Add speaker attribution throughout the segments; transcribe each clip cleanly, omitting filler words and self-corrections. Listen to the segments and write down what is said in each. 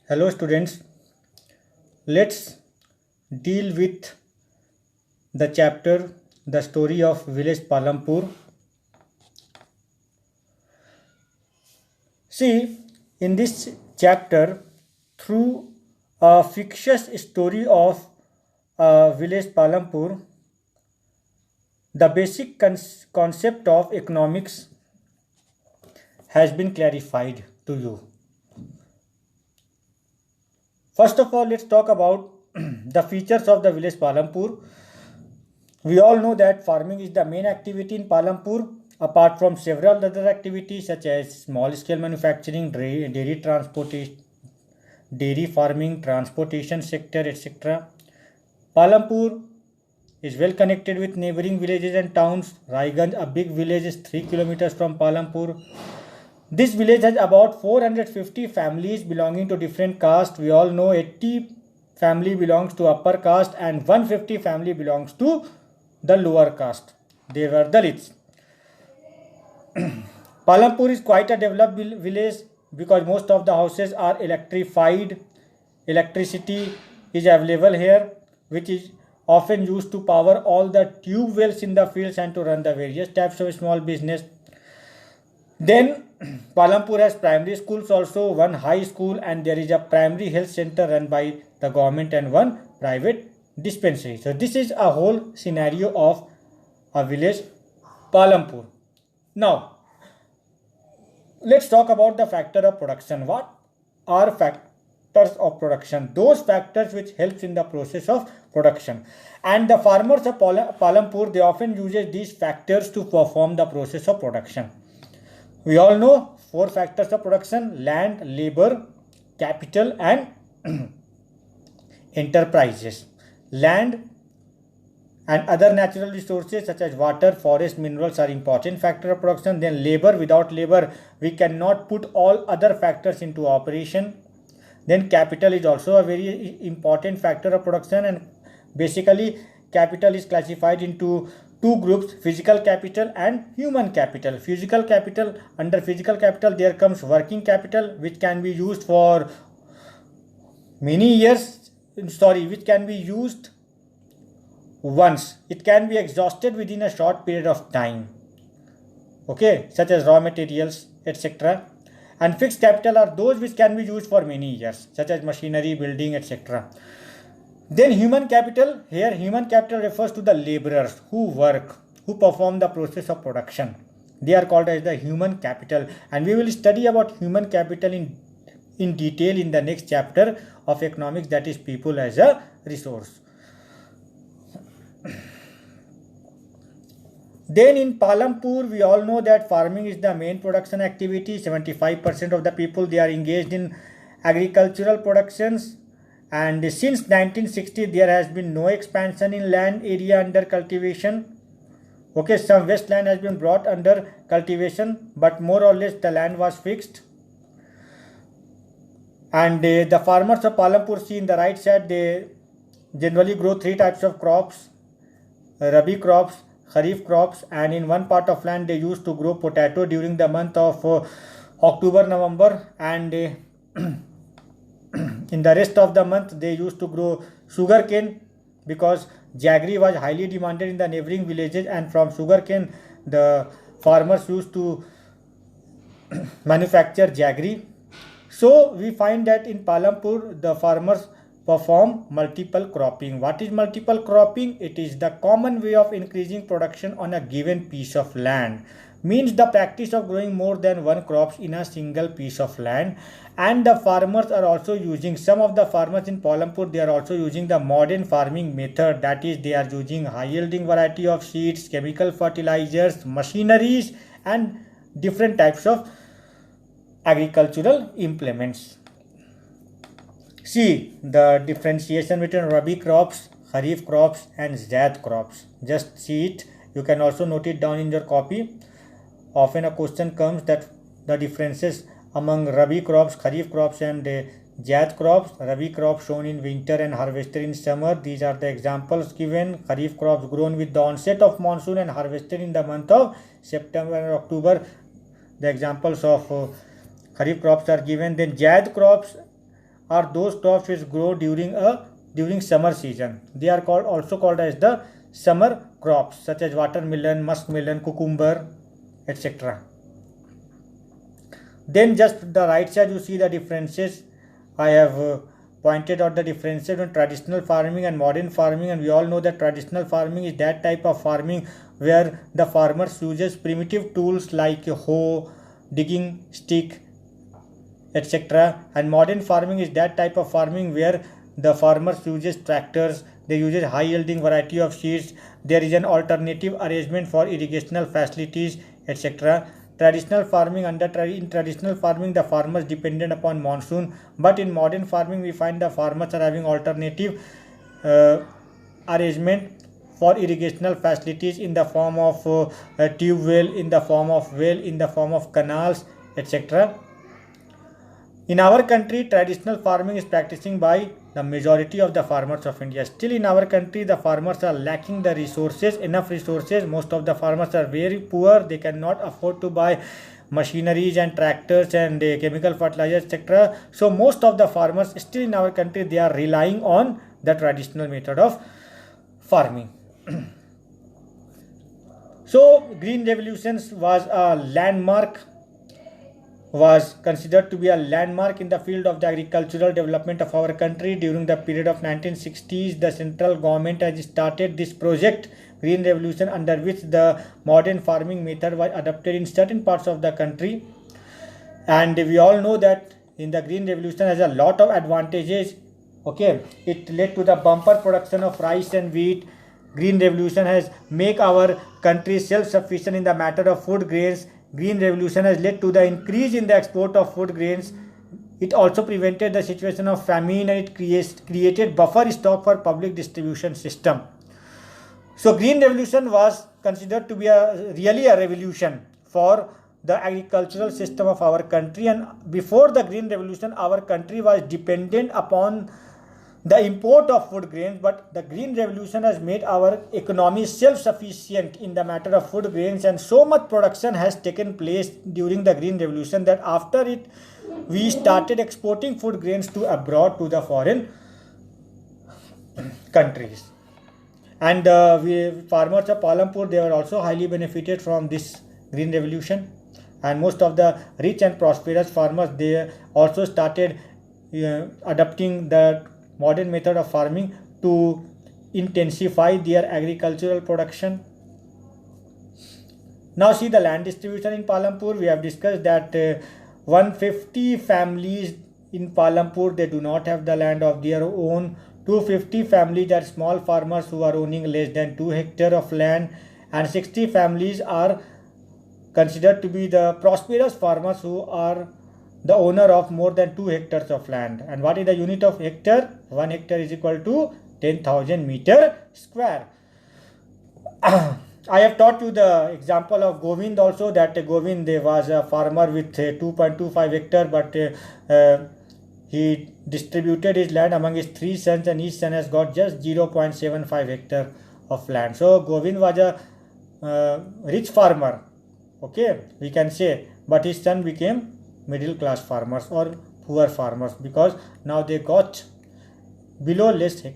Speaker 1: Hello students, let's deal with the chapter The Story of Village Palampur. See, in this chapter, through a fictitious story of village Palampur, the basic concept of economics has been clarified to you. First of all, let's talk about the features of the village Palampur. We all know that farming is the main activity in Palampur, apart from several other activities such as small scale manufacturing, dairy transportation, dairy farming, transportation sector, etc. Palampur is well connected with neighboring villages and towns. Raiganj, a big village, is 3 kilometers from Palampur. This village has about 450 families belonging to different castes. We all know 80 family belongs to upper caste and 150 family belongs to the lower caste. They were Dalits. Palampur is quite a developed village because most of the houses are electrified. Electricity is available here, which is often used to power all the tube wells in the fields and to run the various types of small business. Then Palampur has primary schools also, one high school, and there is a primary health center run by the government and one private dispensary. So this is a whole scenario of a village Palampur. Now let's talk about the factor of production. What are factors of production? Those factors which helps in the process of production. And the farmers of Palampur, they often uses these factors to perform the process of production. We all know 4 factors of production: land, labor, capital and enterprises. Land and other natural resources such as water, forest, minerals are important factor of production. Then labor, without labor we cannot put all other factors into operation. Then capital is also a very important factor of production, and basically capital is classified into 2 groups: physical capital and human capital. Physical capital, under physical capital there comes working capital, which can be used for many years, which can be used once. It can be exhausted within a short period of time, okay, such as raw materials, etc. And fixed capital are those which can be used for many years, such as machinery, building, etc. Then human capital, here human capital refers to the laborers who work, who perform the process of production. They are called as the human capital, and we will study about human capital in detail in the next chapter of economics, that is people as a resource. Then in Palampur, we all know that farming is the main production activity. 75% of the people, they are engaged in agricultural productions. And since 1960, there has been no expansion in land area under cultivation. Okay, some wasteland has been brought under cultivation, but more or less the land was fixed. And the farmers of Palampur, see in the right side, they generally grow 3 types of crops: Rabi crops, Kharif crops, and in one part of land they used to grow potato during the month of October, November, and in the rest of the month they used to grow sugarcane, because jaggery was highly demanded in the neighboring villages, and from sugarcane the farmers used to manufacture jaggery. So we find that in Palampur the farmers perform multiple cropping. What is multiple cropping? It is the common way of increasing production on a given piece of land. Means the practice of growing more than one crops in a single piece of land. And the farmers are also using, some of the farmers in Palampur, they are also using the modern farming method, that is they are using high yielding variety of seeds, chemical fertilizers, machineries and different types of agricultural implements. See the differentiation between Rabi crops, Kharif crops and Zaid crops. Just see it. You can also note it down in your copy. Often a question comes that the differences among Rabi crops, Kharif crops and Zaid crops. Rabi crops shown in winter and harvested in summer. These are the examples given. Kharif crops grown with the onset of monsoon and harvested in the month of September and October. The examples of Kharif crops are given. Then Zaid crops are those crops which grow during summer season. They are also called as the summer crops, such as watermelon, muskmelon, cucumber, etc. Then just the right side you see the differences. I have pointed out the differences between traditional farming and modern farming, and we all know that traditional farming is that type of farming where the farmers uses primitive tools like hoe, digging stick, etc. And modern farming is that type of farming where the farmers uses tractors, they uses high yielding variety of seeds, there is an alternative arrangement for irrigational facilities, etc. Traditional farming, in traditional farming the farmers dependent upon monsoon, but in modern farming we find the farmers are having alternative arrangement for irrigational facilities in the form of tube well, in the form of well, in the form of canals, etc. In our country, traditional farming is practicing by the majority of the farmers of India. Still in our country, the farmers are lacking the resources, enough resources. Most of the farmers are very poor. They cannot afford to buy machineries and tractors and chemical fertilizers, etc. So most of the farmers still in our country, they are relying on the traditional method of farming. So Green Revolution was considered to be a landmark in the field of the agricultural development of our country. During the period of 1960s, the central government has started this project, Green Revolution, under which the modern farming method was adopted in certain parts of the country. And we all know that in the Green Revolution has a lot of advantages. Okay, it led to the bumper production of rice and wheat. Green Revolution has make our country self-sufficient in the matter of food grains. Green Revolution has led to the increase in the export of food grains. It also prevented the situation of famine, and it created buffer stock for public distribution system. So Green Revolution was considered to be really a revolution for the agricultural system of our country. And before the Green Revolution, our country was dependent upon the import of food grains, but the Green Revolution has made our economy self-sufficient in the matter of food grains, and so much production has taken place during the Green Revolution that after it we started exporting food grains to abroad, to the foreign countries. And farmers of Palampur, they were also highly benefited from this Green Revolution, and most of the rich and prosperous farmers, they also started adopting the modern method of farming to intensify their agricultural production. Now see the land distribution in Palampur. We have discussed that 150 families in Palampur, they do not have the land of their own. 250 families are small farmers who are owning less than 2 hectares of land, and 60 families are considered to be the prosperous farmers who are the owner of more than 2 hectares of land. And what is the unit of hectare? 1 hectare is equal to 10,000 meter square. I have taught you the example of Govind also, that Govind was a farmer with 2.25 hectare, but he distributed his land among his 3 sons, and each son has got just 0.75 hectare of land. So Govind was a rich farmer, okay, we can say, but his son became middle class farmers or poor farmers, because now they got below less than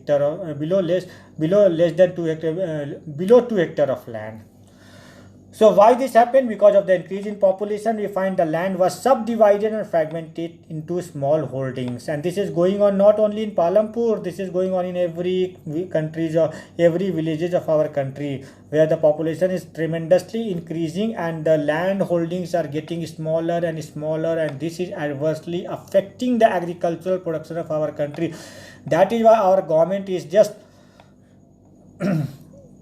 Speaker 1: 2 hectare, below 2 hectare of land. So why this happened? Because of the increase in population, we find the land was subdivided and fragmented into small holdings, and this is going on not only in Palampur, this is going on in every countries or every villages of our country, where the population is tremendously increasing and the land holdings are getting smaller and smaller, and this is adversely affecting the agricultural production of our country. That is why our government is just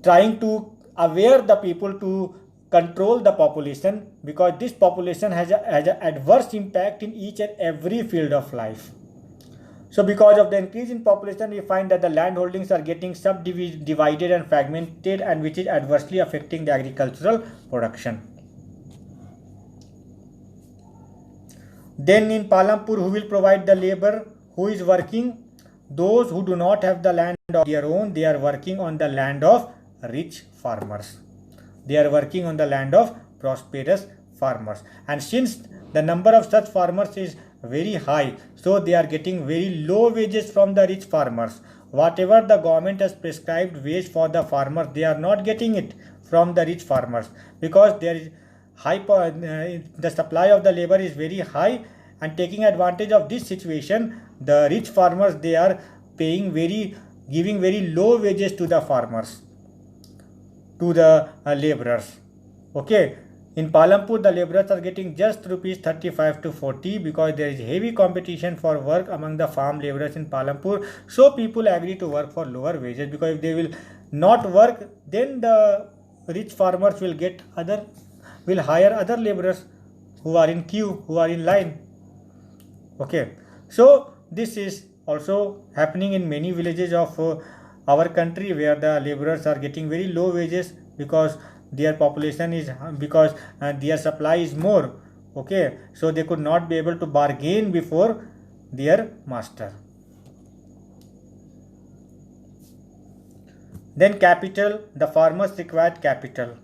Speaker 1: trying to aware the people to control the population, because this population has an adverse impact in each and every field of life. So because of the increase in population, we find that the land holdings are getting subdivided and fragmented, and which is adversely affecting the agricultural production. Then in Palampur, who will provide the labor? Who is working? Those who do not have the land of their own, they are working on the land of rich farmers. They are working on the land of prosperous farmers. And since the number of such farmers is very high, so they are getting very low wages from the rich farmers. Whatever the government has prescribed wage for the farmers, they are not getting it from the rich farmers, because there is the supply of the labor is very high, and taking advantage of this situation, the rich farmers, they are giving very low wages to the farmers, to the laborers. Okay, in Palampur the laborers are getting just rupees 35 to 40, because there is heavy competition for work among the farm laborers in Palampur, so people agree to work for lower wages, because if they will not work, then the rich farmers will hire other laborers who are in queue, who are in line. Okay, so this is also happening in many villages of our country, where the laborers are getting very low wages, because their population is, because their supply is more. Okay, so they could not be able to bargain before their master. Then capital, the farmers required capital.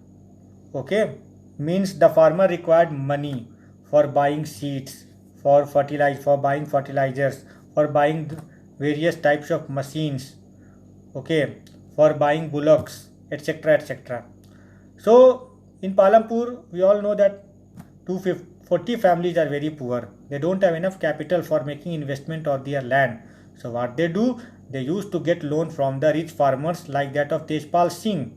Speaker 1: Okay, means the farmer required money for buying seeds, for buying fertilizers, for buying various types of machines. Okay, for buying bullocks, etc., etc. So in Palampur, we all know that 240 families are very poor. They don't have enough capital for making investment on their land. So what they do, they used to get loan from the rich farmers like that of Tejpal Singh.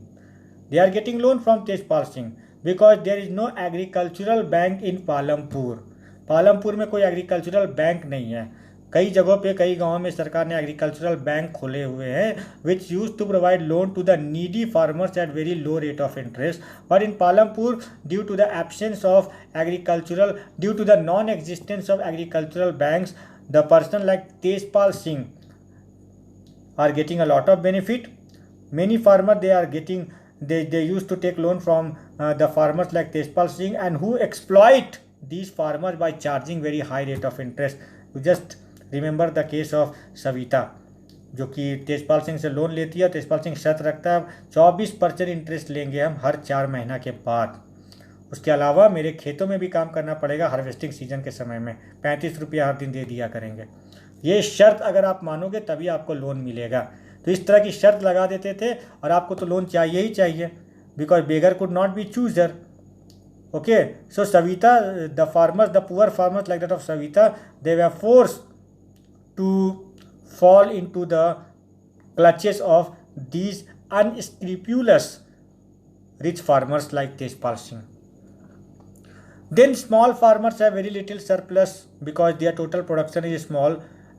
Speaker 1: They are getting loan from Tejpal Singh, because there is no agricultural bank in Palampur. Palampur में कोई agricultural bank नहीं है. कई जगहों पे, कई गांवों में सरकार ने एग्रीकल्चरल बैंक खोले हुए हैं, which use to provide loan to the needy farmers at very low rate of interest. But in Palampur, due to the absence of due to the non existence of agricultural banks, the person like Tejpal Singh are getting a lot of benefit. Many farmers, they used to take loan from the farmers like Tejpal Singh, and who exploit these farmers by charging very high rate of interest. You just remember the case of Savita, जो कि तेजपाल सिंह से loan लेती है. तेजपाल सिंह शर्त रखता है 24% interest लेंगे हम हर 4 महीना के बाद. उसके अलावा मेरे खेतों में भी काम करना पड़ेगा हार्वेस्टिंग सीजन के समय में, 35 रुपया हर दिन दे दिया करेंगे. ये शर्त अगर आप मानोगे तभी आपको लोन मिलेगा. तो इस तरह की शर्त लगा देते थे, और आपको तो लोन चाहिए ही चाहिए, because beggar could not be chooser. Okay, so Savita, the poor farmers like that of Savita, they were forced to fall into the clutches of these unscrupulous rich farmers like Tejpal Singh. Then small farmers have very little surplus, because their total production is small.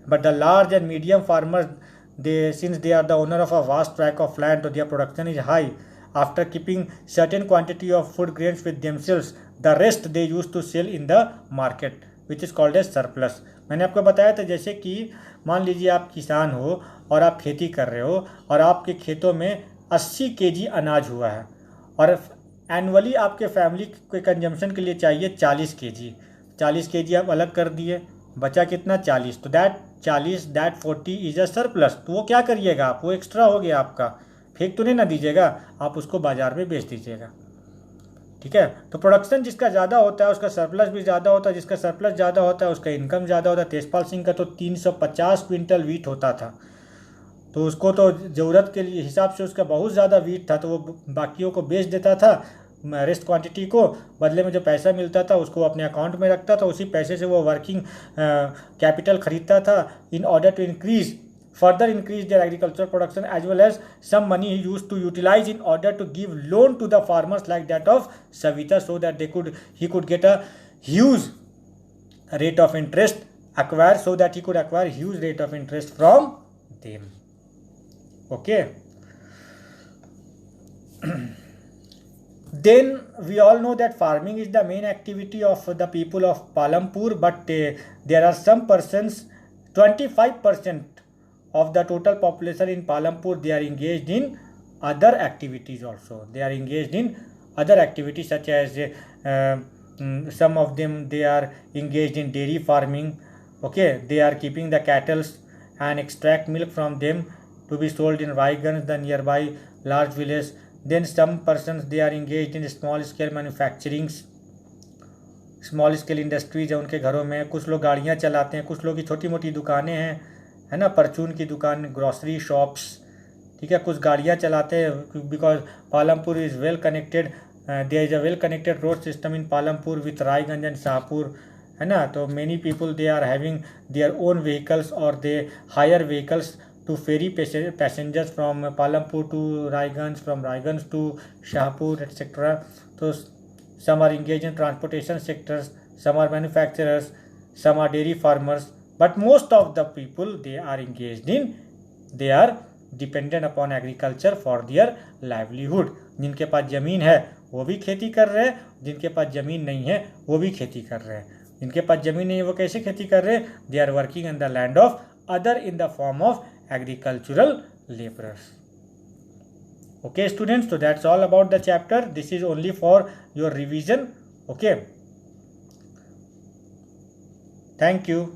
Speaker 1: But the large and medium farmers, since they are the owner of a vast tract of land, so their production is high. After keeping certain quantity of food grains with themselves, the rest they used to sell in the market, which is called as surplus. मैंने आपको बताया था, जैसे कि मान लीजिए आप किसान हो और आप खेती कर रहे हो, और आपके खेतों में 80 केजी अनाज हुआ है, और एनुअली आपके फैमिली के कंजम्पशन के लिए चाहिए 40 केजी. 40 केजी आप अलग कर दिए, बचा कितना? 40. तो दैट 40 इज अ सरप्लस. तो वो क्या करिएगा आप? वो एक्स्ट्रा हो गया आपका, फेंक तो नहीं ना दीजिएगा, आप उसको बाजार में बेच दीजिएगा. ठीक है, तो प्रोडक्शन जिसका ज़्यादा होता है उसका सरप्लस भी ज़्यादा होता है, जिसका सरप्लस ज़्यादा होता है उसका इनकम ज़्यादा होता है. तेजपाल सिंह का तो 350 क्विंटल वीट होता था, तो उसको तो ज़रूरत के लिए हिसाब से उसका बहुत ज़्यादा वीट था, तो वो बाकियों को बेच देता था रेस्ट क्वांटिटी को. बदले में जो पैसा मिलता था उसको अपने अकाउंट में रखता था, उसी पैसे से वो वर्किंग कैपिटल खरीदता था in order to further increase their agricultural production, as well as some money he used to utilize in order to give loan to the farmers like that of Savita, so that he could get a huge rate of interest acquire, so that he could acquire huge rate of interest from them. Okay. Then we all know that farming is the main activity of the people of Palampur, but there are some persons, 25% of the total population in Palampur, they are engaged in other activities also. They are engaged in other activities such as some of them, they are engaged in dairy farming. Okay, they are keeping the cattle and extract milk from them to be sold in Raiganj, the nearby large village. Then some persons, they are engaged in small scale manufacturing. Small scale industries है उनके घरों में, कुछ लोग गाड़ियाँ चलाते हैं, कुछ लोग की छोटी मोटी दुकानें हैं, है ना, परचून की दुकान, ग्रॉसरी शॉप्स, ठीक है, कुछ गाड़ियाँ चलाते हैं, because Palampur is well connected, there is a well connected road system in Palampur with Raiganj and Shahpur, है ना, तो many people they are having their own vehicles और they hire vehicles to ferry passengers from Palampur to Raiganj, from Raiganj to Shahpur etcetera. तो some are engaged in transportation sectors, some are manufacturers, some are dairy farmers, but most of the people they are dependent upon agriculture for their livelihood. जिनके पास ज़मीन है वो भी खेती कर रहे हैं, जिनके पास ज़मीन नहीं है वो भी खेती कर रहे हैं. जिनके पास ज़मीन नहीं है वो कैसे खेती कर रहे हैं? They are working in the land of other in the form of agricultural laborers. Okay students, so that's all about the chapter. This is only for your revision. Okay, thank you.